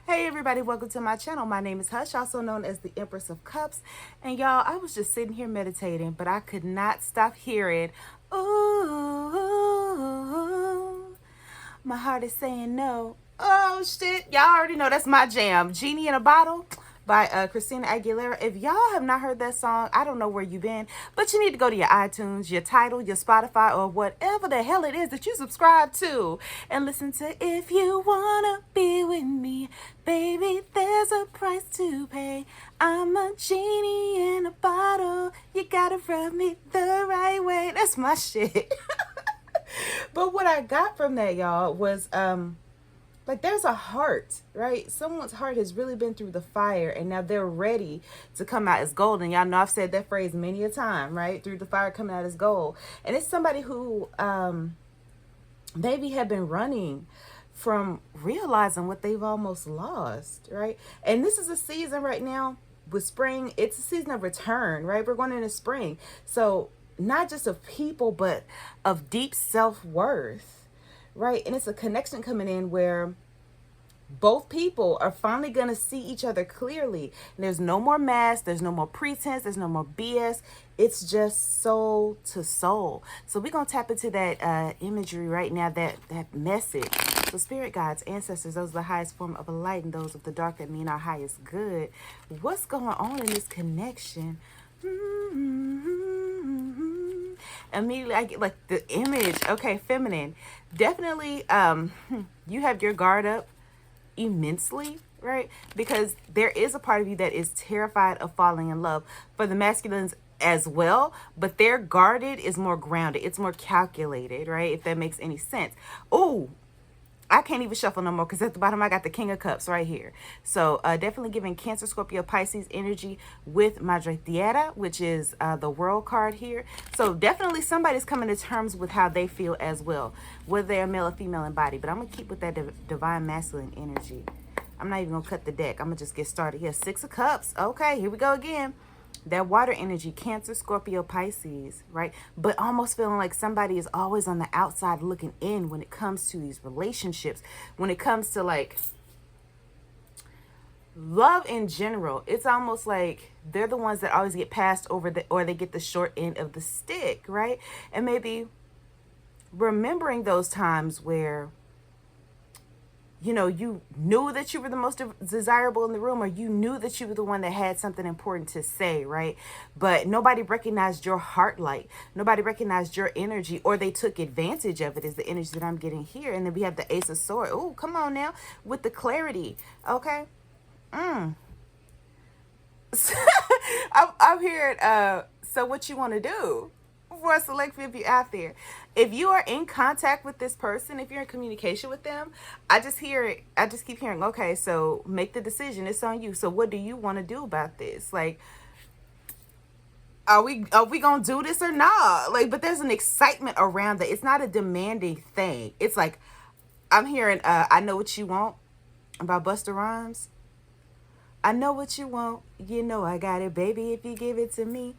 Hey everybody, welcome to my channel. My name is Hush, also known as the Empress of Cups. And y'all, I was just sitting here meditating, but I could not stop hearing, ooh, my heart is saying no. Oh shit, y'all already know that's my jam. Genie in a Bottle by Christina Aguilera. If y'all have not heard that song, I don't know where you've been, but you need to go to your iTunes, your Tidal, your Spotify, or whatever the hell it is that you subscribe to and listen to If You Wanna Be With Me, Baby, There's a Price to Pay. I'm a genie in a bottle. You gotta rub me the right way. That's my shit. But what I got from that, y'all, was like there's a heart, right? Someone's heart has really been through the fire and now they're ready to come out as gold. And y'all know I've said that phrase many a time, right? Through the fire coming out as gold. And it's somebody who maybe have been running from realizing what they've almost lost, right? And this is a season right now with spring. It's a season of return, right? We're going into spring. So not just of people, but of deep self-worth, right? And it's a connection coming in where both people are finally going to see each other clearly. And there's no more mask. There's no more pretense. There's no more BS. It's just soul to soul. So we're going to tap into that imagery right now, that message. So spirit guides, ancestors, those of the highest form of a light and those of the dark that mean our highest good. What's going on in this connection? Immediately I get like the image. Okay, feminine. Definitely you have your guard up immensely, right? Because there is a part of you that is terrified of falling in love. For the masculines as well, but their guarded is more grounded. It's more calculated, right? If that makes any sense. Oh, I can't even shuffle no more because at the bottom I got the King of Cups right here. So definitely giving Cancer, Scorpio, Pisces energy with Madre Tierra, which is the World card here. So definitely somebody's coming to terms with how they feel as well, whether they're male or female in body. But I'm going to keep with that divine masculine energy. I'm not even going to cut the deck. I'm going to just get started here. Six of Cups. Okay, here we go again. That water energy, Cancer, Scorpio, Pisces, right? But almost feeling like somebody is always on the outside looking in when it comes to these relationships. When it comes to like love in general, it's almost like they're the ones that always get passed over or they get the short end of the stick, right? And maybe remembering those times where you know, you knew that you were the most desirable in the room, or you knew that you were the one that had something important to say, right? But nobody recognized your heart light. Nobody recognized your energy, or they took advantage of it, is the energy that I'm getting here. And then we have the Ace of Swords. Oh, come on now with the clarity. Okay. I'm hearing, so what you want to do? For a select few of you out there, if you are in contact with this person, if you're in communication with them, I just keep hearing, okay, so make the decision, it's on you. So what do you want to do about this? Like, are we gonna do this or not? Like, but there's an excitement around that. It's not a demanding thing. It's like, I'm hearing I Know What You Want by Busta Rhymes. I know what you want, you know I got it, baby. If you give it to me,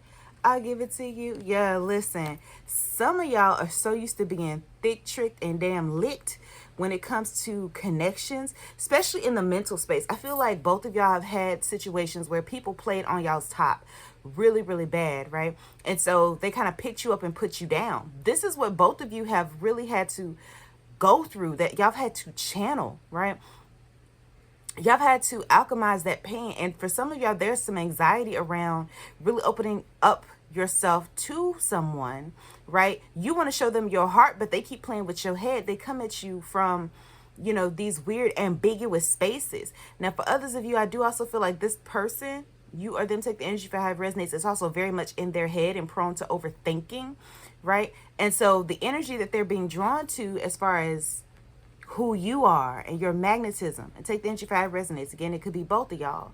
I'll give it to you. Yeah, listen. Some of y'all are so used to being thick, tricked, and damn licked when it comes to connections, especially in the mental space. I feel like both of y'all have had situations where people played on y'all's top really, really bad, right? And so they kind of picked you up and put you down. This is what both of you have really had to go through, that y'all have had to channel, right? Y'all had to alchemize that pain. And for some of y'all, there's some anxiety around really opening up yourself to someone, right? You want to show them your heart, but they keep playing with your head. They come at you from, you know, these weird ambiguous spaces. Now, for others of you, I do also feel like this person, you or them, take the energy for how it resonates. It's also very much in their head and prone to overthinking, right? And so the energy that they're being drawn to as far as who you are and your magnetism, and take the energy for how it resonates. Again, it could be both of y'all.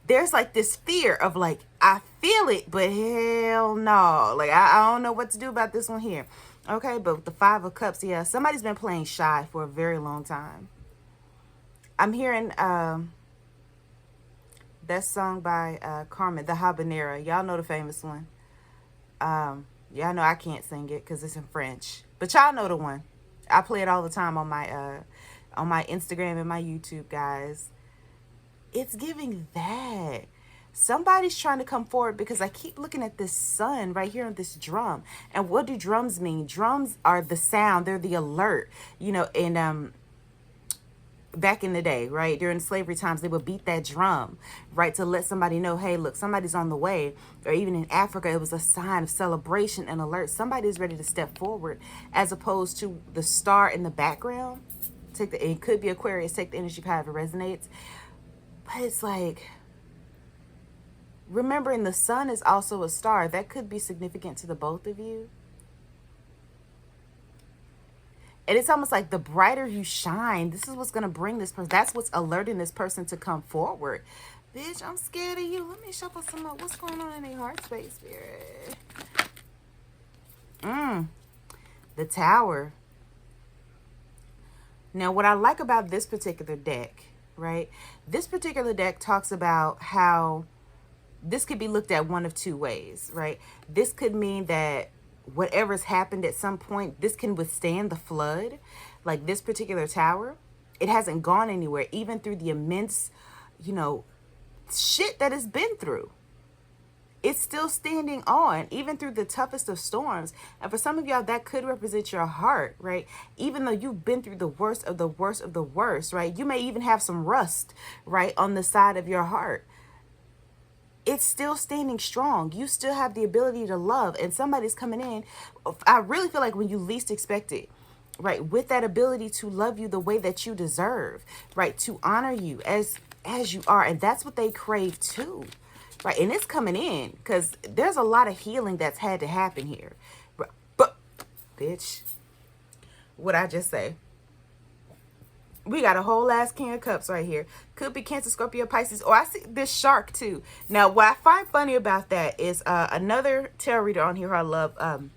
There's like this fear of like, I feel it, but hell no. Like, I don't know what to do about this one here. Okay, but with the Five of Cups, yeah, somebody's been playing shy for a very long time. I'm hearing that song by Carmen, the Habanera. Y'all know the famous one. Y'all know I can't sing it because it's in French. But y'all know the one. I play it all the time on my Instagram and my YouTube, guys. It's giving that. Somebody's trying to come forward because I keep looking at this sun right here on this drum. And what do drums mean? Drums are the sound, they're the alert, and back in the day, right, during slavery times, they would beat that drum, right, to let somebody know, hey, look, somebody's on the way. Or even in Africa, it was a sign of celebration and alert. Somebody's ready to step forward, as opposed to the star in the background. It could be Aquarius, take the energy however it resonates. But it's like, remembering the sun is also a star. That could be significant to the both of you. And it's almost like the brighter you shine, this is what's going to bring this person. That's what's alerting this person to come forward. Bitch, I'm scared of you. Let me shuffle some up. What's going on in their heart space, Spirit? The Tower. Now, what I like about this particular deck, right? This particular deck talks about how this could be looked at one of two ways, right? This could mean that whatever's happened at some point, this can withstand the flood. Like this particular tower, it hasn't gone anywhere, even through the immense, shit that it's been through. It's still standing on, even through the toughest of storms. And for some of y'all, that could represent your heart, right? Even though you've been through the worst of the worst of the worst, right? You may even have some rust, right, on the side of your heart. It's still standing strong. You still have the ability to love, and somebody's coming in. I really feel like when you least expect it, right, with that ability to love you the way that you deserve, right, to honor you as you are. And that's what they crave too, right? And it's coming in because there's a lot of healing that's had to happen here. But bitch, what I just say? We got a whole ass can of cups right here. Could be Cancer, Scorpio, Pisces. Or I see this shark too. Now, what I find funny about that is another tarot reader on here who I love,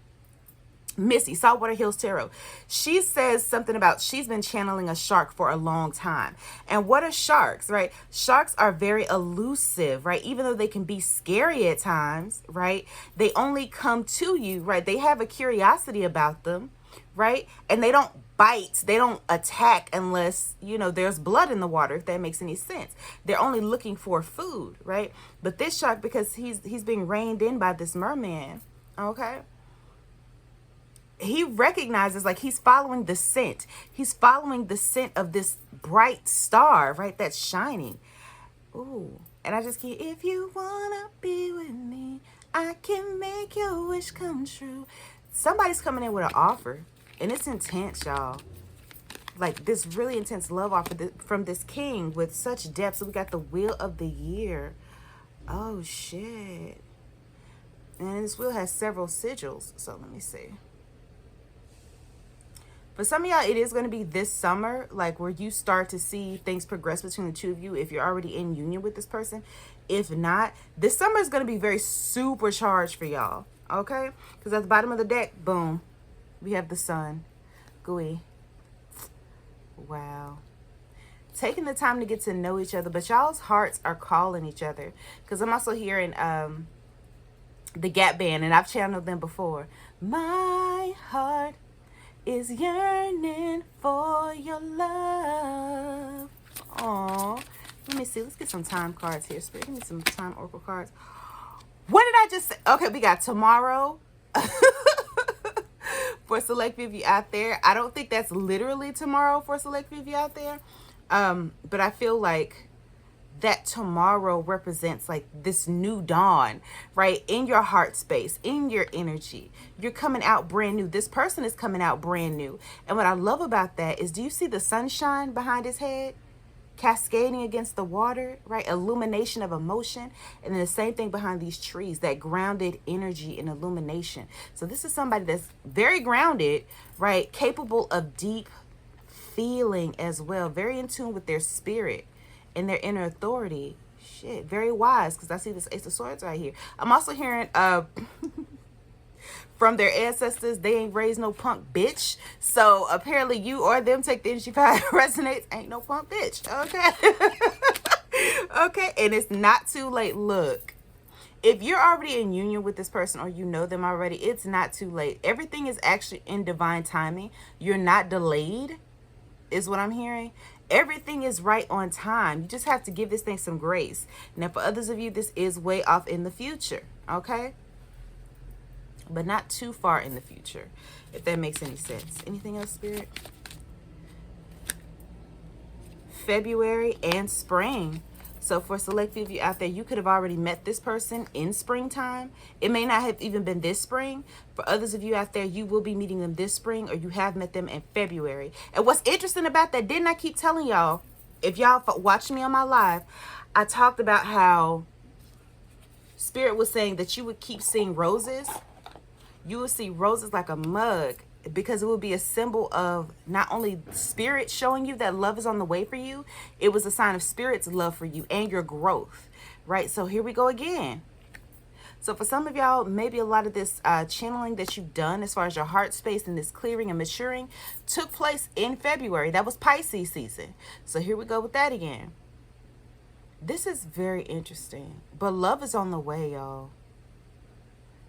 Missy, Saltwater Hills Tarot. She says something about she's been channeling a shark for a long time. And what are sharks, right? Sharks are very elusive, right? Even though they can be scary at times, right? They only come to you, right? They have a curiosity about them, right? And they don't bite, they don't attack unless, there's blood in the water, if that makes any sense. They're only looking for food, right? But this shark, because he's being reined in by this merman, okay? He recognizes, like, he's following the scent. He's following the scent of this bright star, right? That's shining. Ooh. And I just keep, if you wanna be with me, I can make your wish come true. Somebody's coming in with an offer. And it's intense, y'all. Like this really intense love offer from this king with such depth. So we got the Wheel of the Year. Oh, shit. And this wheel has several sigils. So let me see. For some of y'all, it is going to be this summer, like where you start to see things progress between the two of you if you're already in union with this person. If not, this summer is going to be very supercharged for y'all. Okay? Because at the bottom of the deck, boom, we have the sun. Gooey. Wow. Taking the time to get to know each other, but y'all's hearts are calling each other. Because I'm also hearing the Gap Band, and I've channeled them before. My heart is yearning for your love. Aw. Let me see. Let's get some time cards here. Spirit, give me some time oracle cards. What did I just say? Okay, we got tomorrow. For select few of you out there. I don't think that's literally tomorrow for select few of you out there. But I feel like that tomorrow represents like this new dawn, right? In your heart space, in your energy. You're coming out brand new. This person is coming out brand new. And what I love about that is, do you see the sunshine behind his head? Cascading against the water, right? Illumination of emotion. And then the same thing behind these trees, that grounded energy and illumination. So this is somebody that's very grounded, right? Capable of deep feeling as well. Very in tune with their spirit and their inner authority. Shit, very wise, because I see this Ace of Swords right here. I'm also hearing from their ancestors, they ain't raised no punk bitch. So apparently you or them, take the energy power resonates, ain't no punk bitch. Okay. Okay. And it's not too late. Look, if you're already in union with this person or you know them already, it's not too late. Everything is actually in divine timing. You're not delayed, is what I'm hearing. Everything is right on time. You just have to give this thing some grace. Now, for others of you, this is way off in the future, okay? But not too far in the future, if that makes any sense. Anything else, Spirit? February and spring. So for a select few of you out there, you could have already met this person in springtime. It may not have even been this spring. For others of you out there, you will be meeting them this spring, or you have met them in February. And what's interesting about that, didn't I keep telling y'all, if y'all watched me on my live, I talked about how Spirit was saying that you would keep seeing roses. You will see roses like a mug, because it will be a symbol of not only Spirit showing you that love is on the way for you, it was a sign of Spirit's love for you and your growth, right? So here we go again. So for some of y'all, maybe a lot of this channeling that you've done as far as your heart space and this clearing and maturing took place in February. That was Pisces season. So here we go with that again. This is very interesting, but love is on the way, y'all.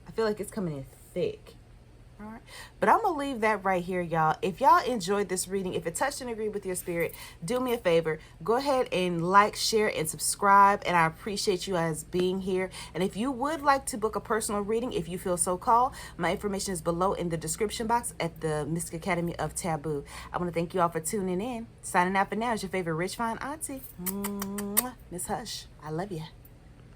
I feel like it's coming in thick. All right. But I'm going to leave that right here, y'all. If y'all enjoyed this reading, if it touched and agreed with your spirit, do me a favor. Go ahead and like, share, and subscribe. And I appreciate you guys being here. And if you would like to book a personal reading, if you feel so called, my information is below in the description box at the Mystic Academy of Tabu. I want to thank you all for tuning in. Signing out for now is your favorite rich fine auntie, Miss Hush. I love you.